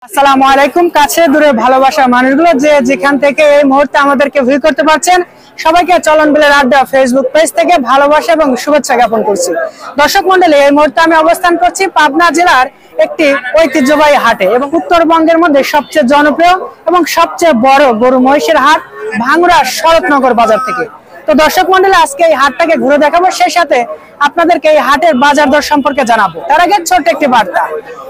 আসসালামু আলাইকুম। কাছে দূরে ভালোবাসার মানুষগুলো যে যেখান থেকে এই মুহূর্তে আমাদেরকে ভিউ করতে পারছেন, সবাইকে চলন বিলের আড্ডা ফেসবুক পেজ থেকে ভালোবাসা এবং শুভেচ্ছা জ্ঞাপন করছি। দর্শক মন্ডলী, এই মুহূর্তে আমি অবস্থান করছি পাবনা জেলার একটি ঐতিহ্যবাহী হাটে এবং উত্তরবঙ্গের মধ্যে সবচেয়ে জনপ্রিয় এবং সবচেয়ে বড় গরু মহিষের হাট ভাঙ্গুড়া শরৎনগর বাজার থেকে। তো দর্শক মন্ডলী, আজকে এই হাটটাকে ঘুরে দেখাবো, সেই সাথে আপনাদেরকে এই হাটের বাজার দর সম্পর্কে জানাবো। তার আগে ছোট্ট একটি বার্তা,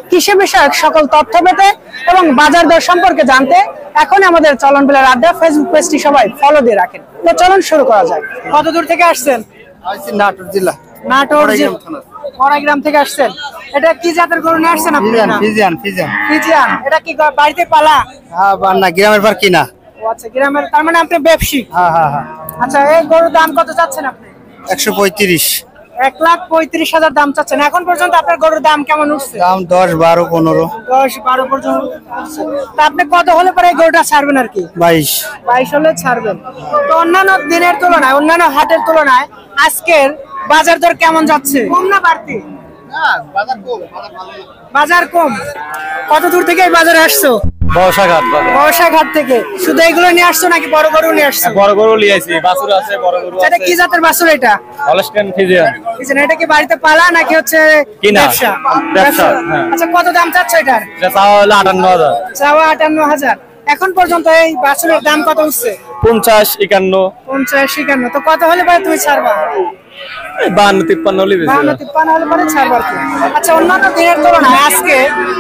কৃষি বিষয়ক সকল তথ্য পেতে এবং বাজার দর সম্পর্কে জানতে এখন আমাদের চলন বিলের আড্ডা ফেসবুক পেজটি সবাই ফলো দিয়ে রাখেন। তো চলুন শুরু করা যাক। কত দূর থেকে আসছেন? নাটোর জেলা, নাটোর গ্রাম থেকে আসছেন। এটা কি জাতের গরু নিয়ে আসছেন আপনি? ফিজিয়ান। এটা কি বাড়িতে পালা? না, গ্রামের পার কিনা। আচ্ছা, গ্রামের, তার মানে আপনি ব্যবসায়িক। আচ্ছা, এই গরুর দাম কত চাচ্ছেন আপনি? 135। 1,35,000 দাম চাচ্ছেন। এখন পর্যন্ত আপনার গরুর দাম কেমন উঠছে? দাম 10, 12, 15। 10, 12 পর্যন্ত। তা আপনি কত হলে পরে এই গরুটা ছাড়বেন আর কি? 22 হলে ছাড়বেন। তো অন্যান্য দিনের তুলনায়, অন্যান্য হাটের তুলনায় আজকের বাজার দর কেমন যাচ্ছে? কম না বাড়তি? বাজার কম। কত দূর থেকে এই বাজারে আসছো? বর্ষাঘাট থেকে। শুধু এগুলো নিয়ে আসছো নাকি বড় গরু নিয়ে আসছো? বড় গরু নিয়ে আসি, বাছুর আছে, বড় গরু আছে। এটা কি জাতের বাছুর? এটা হলস্টেইন ফ্রিজিয়ান। এটা কি বাড়িতে পালা নাকি হচ্ছে কিনা? ব্যবসা। হ্যাঁ। আচ্ছা, কত দাম চাচ্ছ এটার? এটা চাওয়া হলো 58,000। চাওয়া 58,000। এখন পর্যন্ত এই বাছুরের দাম কত উঠছে? 50, 51। 50, 51। তো কত হলে ভাই তুমি ছাড়বা? 52, 53 হলে বেশি। 52, 53 হলে পরে ছাড়বা কি? আচ্ছা, অন্যান্য দিনের তুলনায় আজকে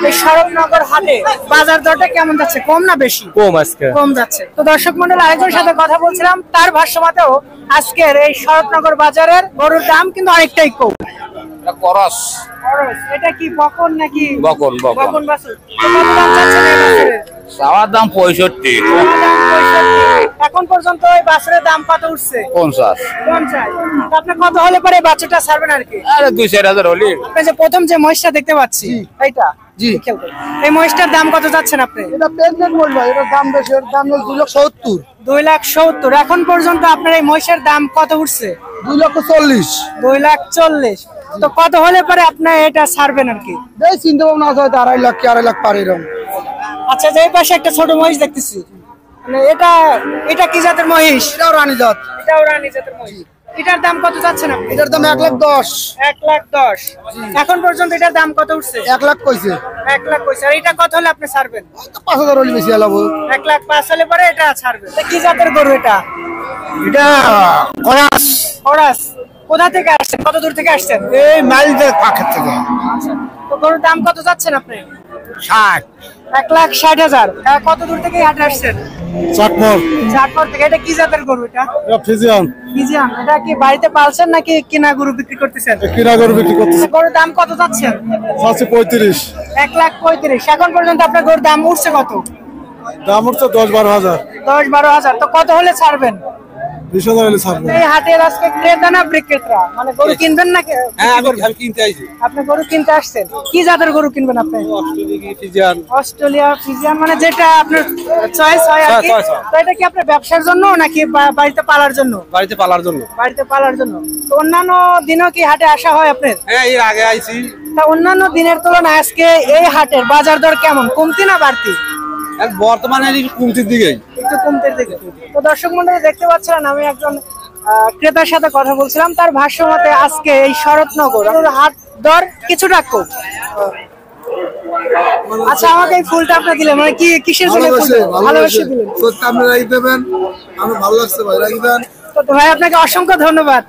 এই শরৎনগর হাটে বাজার দরটা কেমন যাচ্ছে? কম না বেশি? কম আজকে। কম যাচ্ছে। তো দর্শক মন্ডল, আরেকজনের সাথে কথা বলছিলাম, তার ভাষ্য মতেও আজকের এই শরৎনগর বাজারের গরুর দাম কিন্তু অনেকটাই কম। করস। এটা কি বকন নাকি? বকন বাছুর। তো কত দাম চাচ্ছেন এই বাছুরের? চাওয়ার দাম 65। এখন পর্যন্ত এই বাছুরের দাম কত উঠছে? 50। 50। তো আপনি কত হলে পরে বাছুরটা ছাড়বেন আর কি? আরে 2-4,000 হলে। আপনি যে প্রথম যে মহিষটা দেখতে পাচ্ছি, এইটা জি। এই মহিষটার দাম কত যাচ্ছেন আপনি? এটা প্রেগনেন্ট বলবো, এটা দাম বেশি, এর দাম 2,70,000। 2,70,000। এখন পর্যন্ত আপনার এই মহিষের দাম কত উঠছে? 2,40,000। 2,40,000। তো কত হলে পরে আপনি এটা ছাড়বেন আর কি? এই চিন্তা ভাবনা আছে, হয়তো 2.5 লাখ কি 2.5 লাখ পার এরকম। আচ্ছা, যে এই পাশে একটা ছোট মহিষ দেখতেছি, মানে এটা কি জাতের মহিষ? এটাও রানী জাত। এটাও রানী জাতের মহিষ। এটার দাম কত যাচ্ছেন আপনি? এটার দাম 1,10,000। 1,10,000। এখন পর্যন্ত এটার দাম কত উঠছে? 1 লাখ কইছে। 1,00,000 কইছে। আর এটা কত হলে আপনি ছাড়বেন? 5,000 হলে বেশি হলাবো। 1,05,000 হলে পরে এটা ছাড়বেন। এটা কি জাতের গরু এটা? এটা করাস। খরাস। কোথা থেকে আসছেন? কত দূর থেকে আসছেন? এই মাইলদের পাখের থেকে। আচ্ছা, তো গরুর দাম কত যাচ্ছেন আপনি? 60। 1,60,000। কত দূর থেকে এই হাটে আসছেন? চাটমোহর থেকে। এটা কি জাতের গরু এটা? ফিজিয়ান। ফিজিয়ান। এটা কি বাড়িতে পালছেন নাকি কিনা গরু বিক্রি করতেছেন? কিনা গরু বিক্রি করতেছে। গরুর দাম কত যাচ্ছেন? 35। 1,35,000। এখন পর্যন্ত আপনার গরুর দাম উঠছে কত? দাম উঠছে 10-12,000। 10-12,000। তো কত হলে ছাড়বেন? 20,000 হলে ছাড়বে। এই হাটের আজকে ক্রেতা না বিক্রেতা? মানে গরু কিনবেন নাকি? হ্যাঁ, আমি কিনতে আইছি। আপনি গরু কিনতে আসছেন। কি জাতের গরু কিনবেন আপনি? অস্ট্রেলিয়া ফিজিয়ান, মানে যেটা আপনার চয়েস হয় আর কি। তো এটা কি আপনার ব্যবসার জন্য নাকি বাড়িতে পালার জন্য? বাড়িতে পালার জন্য। বাড়িতে পালার জন্য। তো অন্যান্য দিনও কি হাটে আসা হয় আপনার? হ্যাঁ, এর আগে আইছি। তা অন্যান্য দিনের তুলনায় আজকে এই হাটের বাজার দর কেমন? কমতি না বাড়তি? বর্তমানে কমতির দিকেই। একটু কমতির দিকে। তো দর্শক মন্ডলী, দেখতে পাচ্ছেন আমি একজন ক্রেতার সাথে কথা বলছিলাম, তার ভাষ্য মতে আজকে এই শরৎনগর হাট দর কিছুটা কম। আচ্ছা, আমাকে এই ফুলটা আপনি দিলেন, মানে কি কিসের জন্য? ভালোবেসে দিলেন। আপনারা দেবেন, আমার ভালো লাগছে ভাই, রাখবেন। তো ভাই, আপনাকে অসংখ্য ধন্যবাদ।